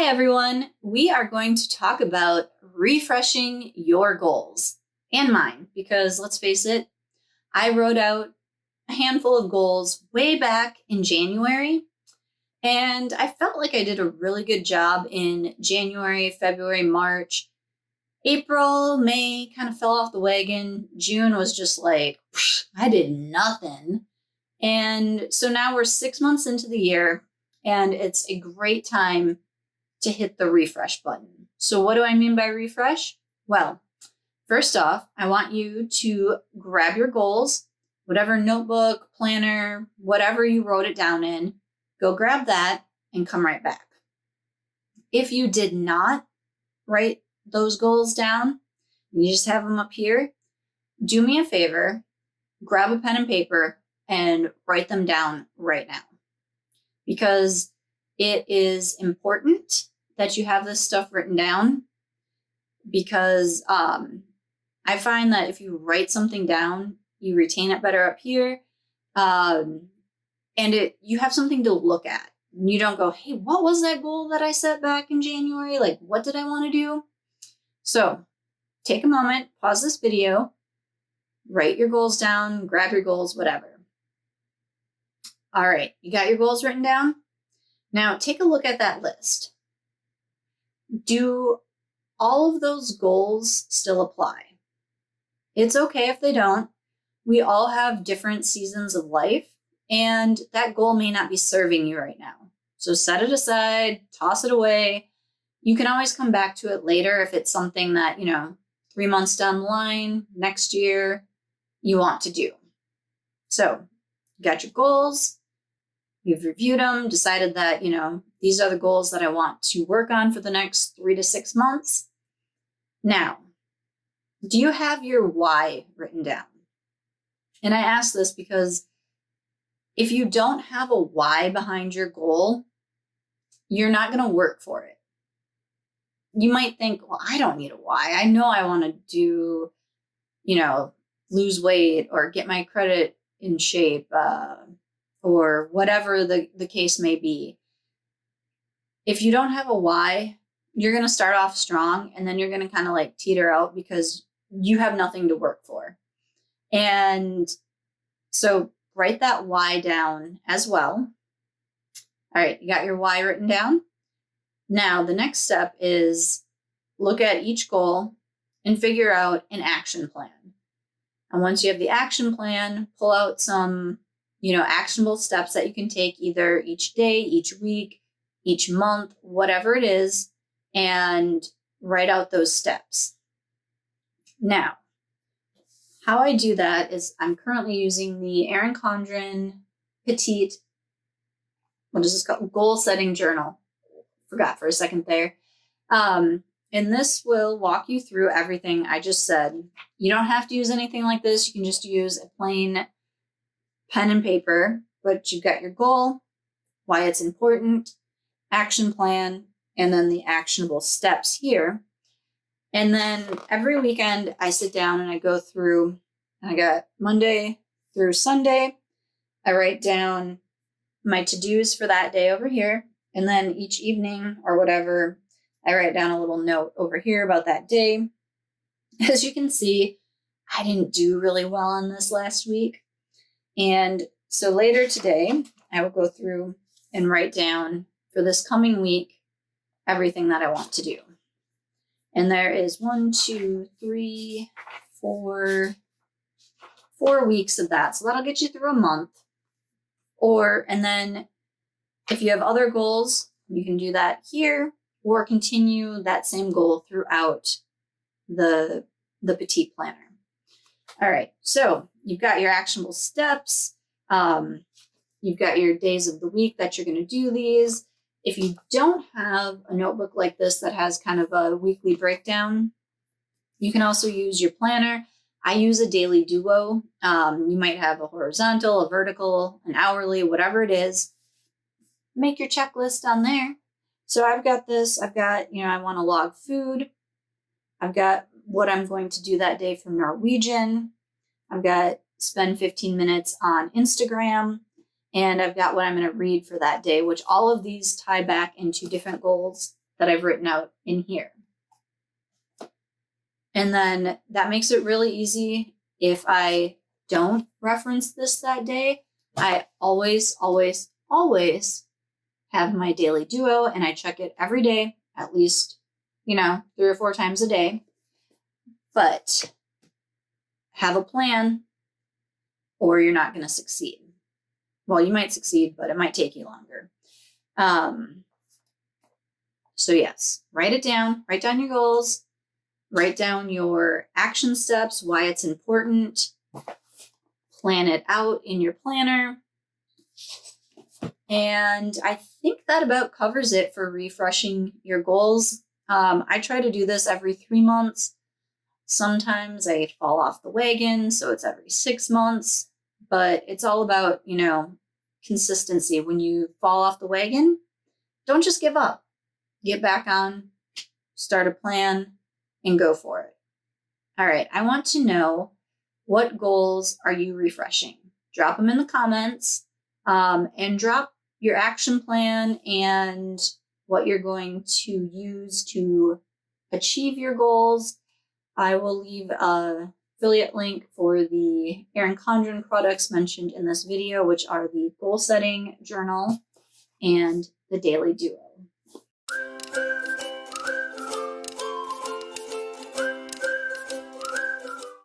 Hi, everyone. We are going to talk about refreshing your goals and mine because let's face it, I wrote out a handful of goals way back in January, and I felt like I did a really good job in January, February, March. April, May kind of fell off the wagon. June was just like, I did nothing. And so now we're 6 months into the year, and it's a great time to hit the refresh button. So what do I mean by refresh? Well, first off, I want you to grab your goals, whatever notebook, planner, whatever you wrote it down in, go grab that and come right back. If you did not write those goals down, and you just have them up here, do me a favor, grab a pen and paper and write them down right now. Because it is important that you have this stuff written down, because I find that if you write something down, you retain it better up here, and you have something to look at. You don't go, hey, what was that goal that I set back in January? Like, what did I want to do? So take a moment, pause this video, write your goals down, grab your goals, whatever. All right, you got your goals written down? Now take a look at that list. Do all of those goals still apply? It's okay if they don't. We all have different seasons of life, and that goal may not be serving you right now. So set it aside, toss it away. You can always come back to it later if it's something that, 3 months down the line, next year, you want to do. So you got your goals. You've reviewed them, decided that, these are the goals that I want to work on for the next 3 to 6 months. Now, do you have your why written down? And I ask this because if you don't have a why behind your goal, you're not going to work for it. You might think, well, I don't need a why. I know I want to do, lose weight or get my credit in shape, or whatever the case may be. If you don't have a why, you're going to start off strong and then you're going to kind of like teeter out because you have nothing to work for. And so write that why down as well. All right, you got your why written down. Now, the next step is look at each goal and figure out an action plan. And once you have the action plan, pull out some actionable steps that you can take either each day, each week, each month, whatever it is, and write out those steps. Now, how I do that is I'm currently using the Erin Condren Petite, what is this called? Goal Setting Journal. Forgot for a second there. And this will walk you through everything I just said. You don't have to use anything like this. You can just use a plain pen and paper, but you've got your goal, why it's important, action plan, and then the actionable steps here. And then every weekend I sit down and I go through, and I got Monday through Sunday. I write down my to-dos for that day over here. And then each evening or whatever, I write down a little note over here about that day. As you can see, I didn't do really well on this last week. And so later today, I will go through and write down for this coming week everything that I want to do. And there is 4 weeks of that. So that'll get you through a month. And then if you have other goals, you can do that here or continue that same goal throughout the Petite Planner. All right, so you've got your actionable steps. You've got your days of the week that you're going to do these. If you don't have a notebook like this that has kind of a weekly breakdown, you can also use your planner. I use a daily duo. You might have a horizontal, a vertical, an hourly, whatever it is. Make your checklist on there. So I've got this. I've got, I want to log food. I've got what I'm going to do that day from Norwegian. I've got spend 15 minutes on Instagram. And I've got what I'm going to read for that day, which all of these tie back into different goals that I've written out in here. And then that makes it really easy. If I don't reference this that day, I always, always, always have my daily duo, and I check it every day, at least, 3 or 4 times a day. But have a plan or you're not going to succeed. Well, you might succeed, but it might take you longer. So yes, write it down, write down your goals, write down your action steps, why it's important, plan it out in your planner. And I think that about covers it for refreshing your goals. I try to do this every 3 months. Sometimes I fall off the wagon, so it's every 6 months, but it's all about, consistency. When you fall off the wagon, don't just give up. Get back on, start a plan, and go for it. All right, I want to know, what goals are you refreshing? Drop them in the comments, and drop your action plan and what you're going to use to achieve your goals. I will leave an affiliate link for the Erin Condren products mentioned in this video, which are the Goal Setting Journal and the Daily Duo.